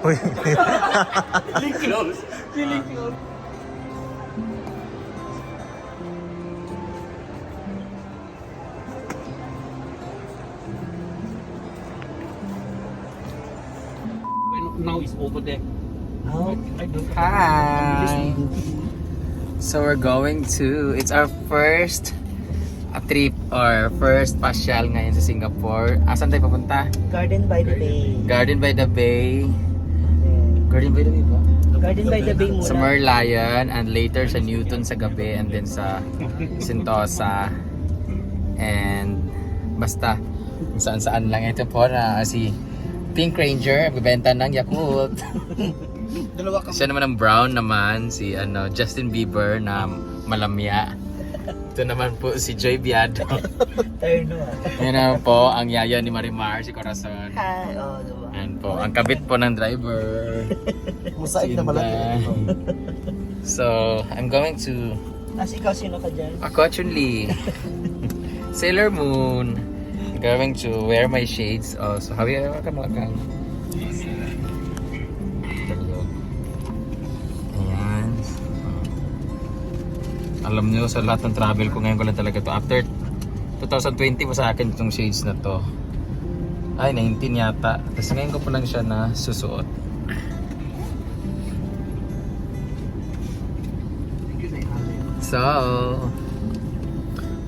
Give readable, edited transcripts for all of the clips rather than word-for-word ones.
Uy. Feeling close. Feeling close. Now it's over there. Oh. I don't. Hi. So we're going to, it's our first trip or first pasyal ngayon sa Singapore. Asan tayo papunta? Garden by the Bay. Garden by the Bay. Garden by the Bay ba? Garden by the Bay muna. Sa Merlion and later sa Newton sa gabi and then sa Sentosa. And basta saan-saan lang ito po na si Pink Ranger, bibenta ng Yakult. Siya naman ang brown naman, si Justin Bieber na malamya. Ito naman po si Joy Biado. Turno ah. Yan naman po ang yaya ni Marimar, si Corazon. Hi, oh, diba? Yan po, ang kabit po ng driver. Musaid na malaki. So, I'm going to... As ikaw, sino ka dyan? Ako, Chun-Li. Sailor Moon. I'm going to wear my shades also. Habi, ka malakang. Ayan. Alam niyo, sa lahat ng travel ko ngayon ko lang talaga to. After 2020 pa sa akin itong shades na to. Ay, 19 yata. Tapos ngayon ko pa lang siya na susuot. So,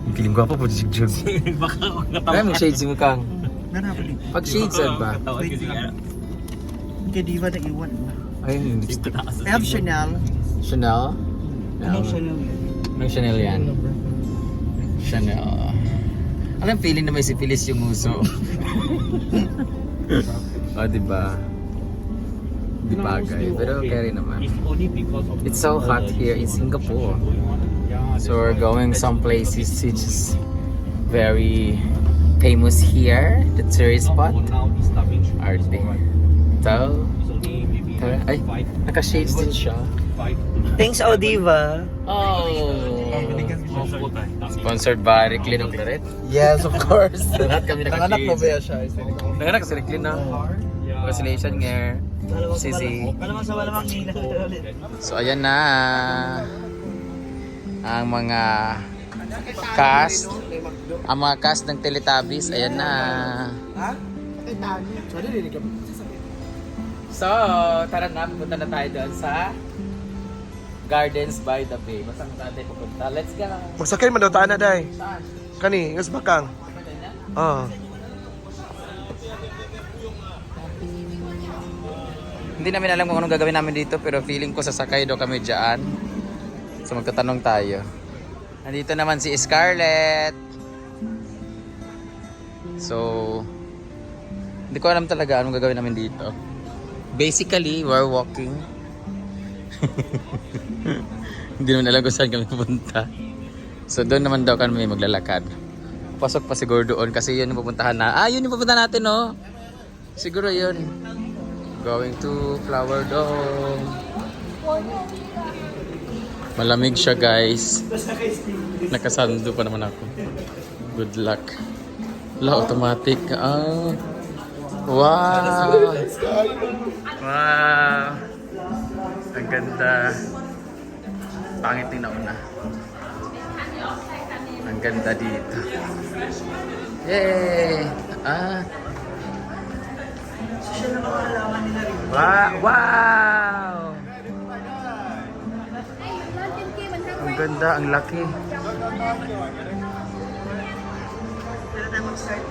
ang kiling gwapo po si Jig. Baka Kaya may shades mo kang. Nanapali. Pag shades ba? Kaya diva na iwan. Ay, yung lipstick. I have Chanel. Chanel? Anong Chanel? Anong Chanel yan? Chanel. Alam, feeling na may sipilis yung uso. O, diba? Di bagay. Pero carry naman. It's so hot here in Singapore. So we're going some places which is very famous here. The tourist spot. Arte. So, ay, naka-shades din siya. Thanks, Odiva. Oh! Sponsored by Reclin of Claret. Yes, of course. Lahat kami Nanganak mo ba naka-shades. siya? Nanganak si Reclin na. Congratulations nga. Sisi. Malamang nila. So ayan na ang mga cast, ng Teletubbies. Ayan na. So, tara na, pupunta na tayo doon sa Gardens by the Bay. Basta kung saan tayo pupunta. Let's go! Magsakay man daw taan na day. Saan? Kani, ngas bakang. Ah. Hindi namin alam kung anong gagawin namin dito pero feeling ko sasakay daw kami dyan. So magtatanong tayo. Nandito naman si Scarlett. So hindi ko alam talaga anong gagawin namin dito. Basically, we're walking. Hindi naman alam kung saan kami pupunta. So doon naman daw kami maglalakad. Pasok pa siguro doon kasi yun yung pupuntahan na. Ah, yun yung pupuntahan natin, no? Siguro yun. Going to Flower Dome. Malamig siya, guys. Nakasando pa naman ako. Good luck. Wala, automatic. Ah. Wow. Wow. Ang ganda. Pangit din nauna. Ang ganda dito. Yay! Ah. Wow! Ang ganda, ang laki.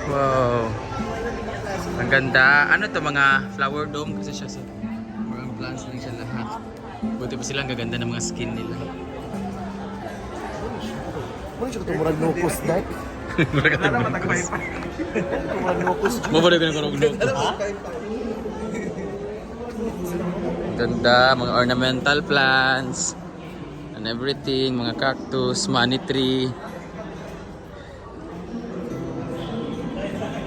Wow. Ang ganda. Ano to, mga flower dome kasi siya sa mga plants lang siya lahat. Buti pa silang gaganda ng mga skin nila. Ano siya tumurag no post deck? Murag ka Murag no post. Mabalik ka ng karong ganda, mga ornamental plants and everything, mga cactus, money tree.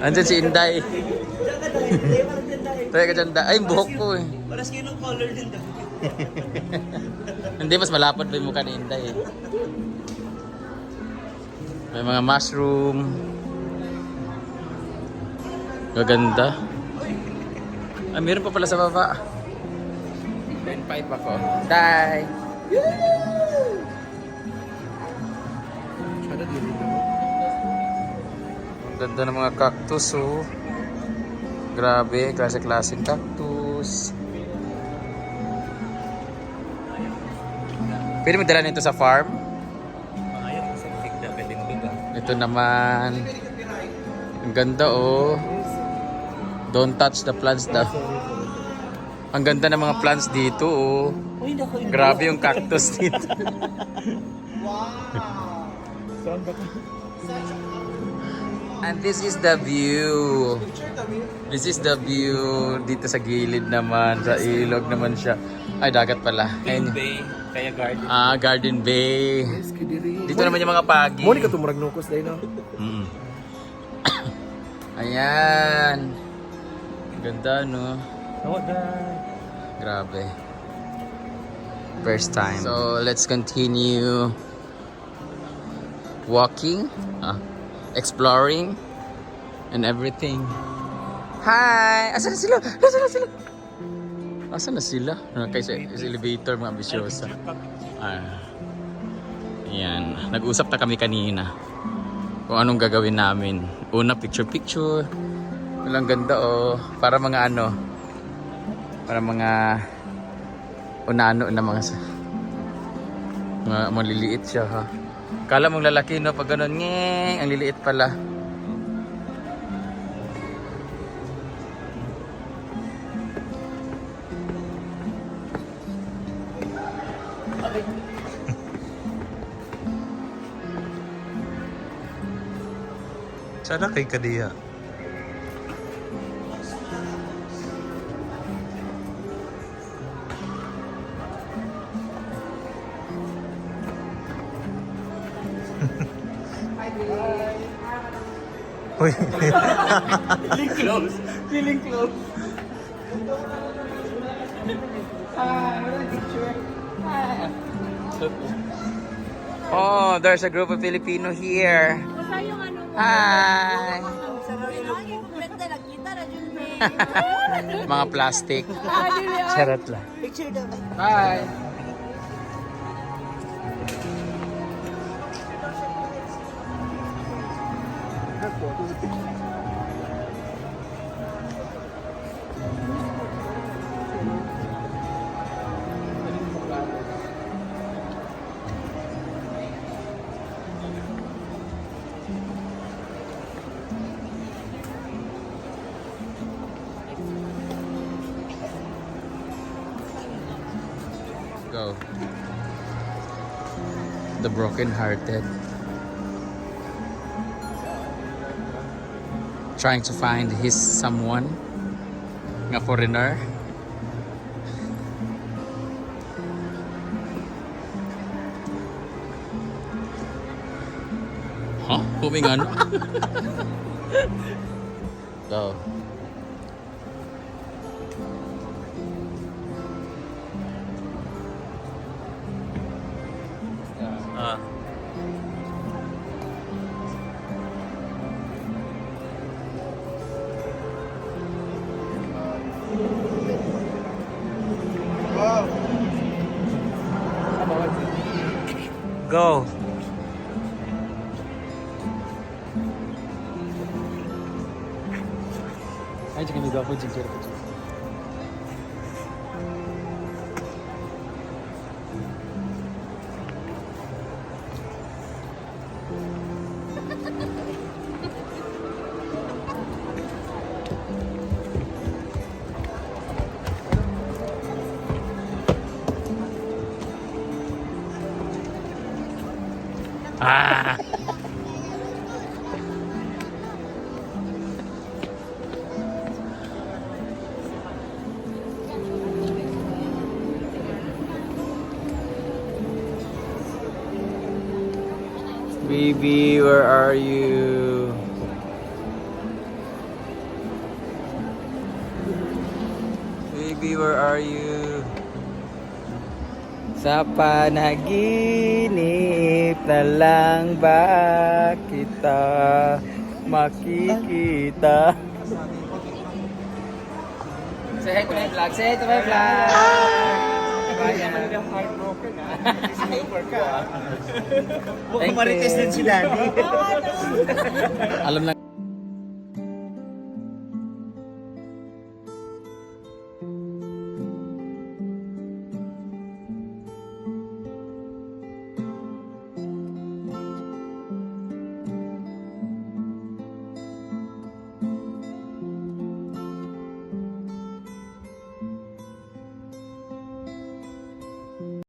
Andyan si Inday. Tayo ka dyan, ay buhok ko eh. Paras kayo ng color din daw. Hindi, mas malapad pa yung mukha ni Inday eh. May mga mushroom. Gaganda. Ah, meron pa pala sa baba. 10.5 ako. Die! Ang ganda ng mga cactus, oh. Grabe, klase-klaseng cactus. Pwede mo dala nito sa farm? Ito naman. Ang ganda, oh. Don't touch the plants daw. Ang ganda ng mga plants dito, oh. Grabe yung cactus dito. And this is the view. This is the view. Dito sa gilid naman, sa ilog naman siya. Ay, dagat pala. Ayun. Bay, kaya garden. Ah, Garden Bay. Dito naman yung mga pagi. Mo ni ka tumurag nukos dahil no? Ayan. Ganda, no? Grabe. First time. So, let's continue walking, exploring, and everything. Hi! Asan na sila? Asan na sila? Asan na sila? Kaysa elevator, mga ambisyosa. Ayan. Nag-usap na kami kanina kung anong gagawin namin. Una, picture-picture. Walang ganda, oh. Para mga ano, para mga unano na mga maliliit siya, ha. Kala mong lalaki, no, pag ganun, ngeng, ang liliit pala. Sana kay Kadiya. Uy. Feeling close. Feeling close. Oh, there's a group of Filipino here. Hi! Mga plastic. Charot lang. Picture daw. Bye! Go. The broken-hearted. Trying to find his someone. Nga foreigner. Huh? Humingan? Go. Go. Ay, jangan juga aku jujur. Ah! Baby, where are you? Baby, where are you? Sa panaginip na lang ba kita makikita? Say hi to my vlog. Say hi to my vlog. Kabayan. Heartbroken ah. Super ka ah. Thank you. din si Daddy. Alam na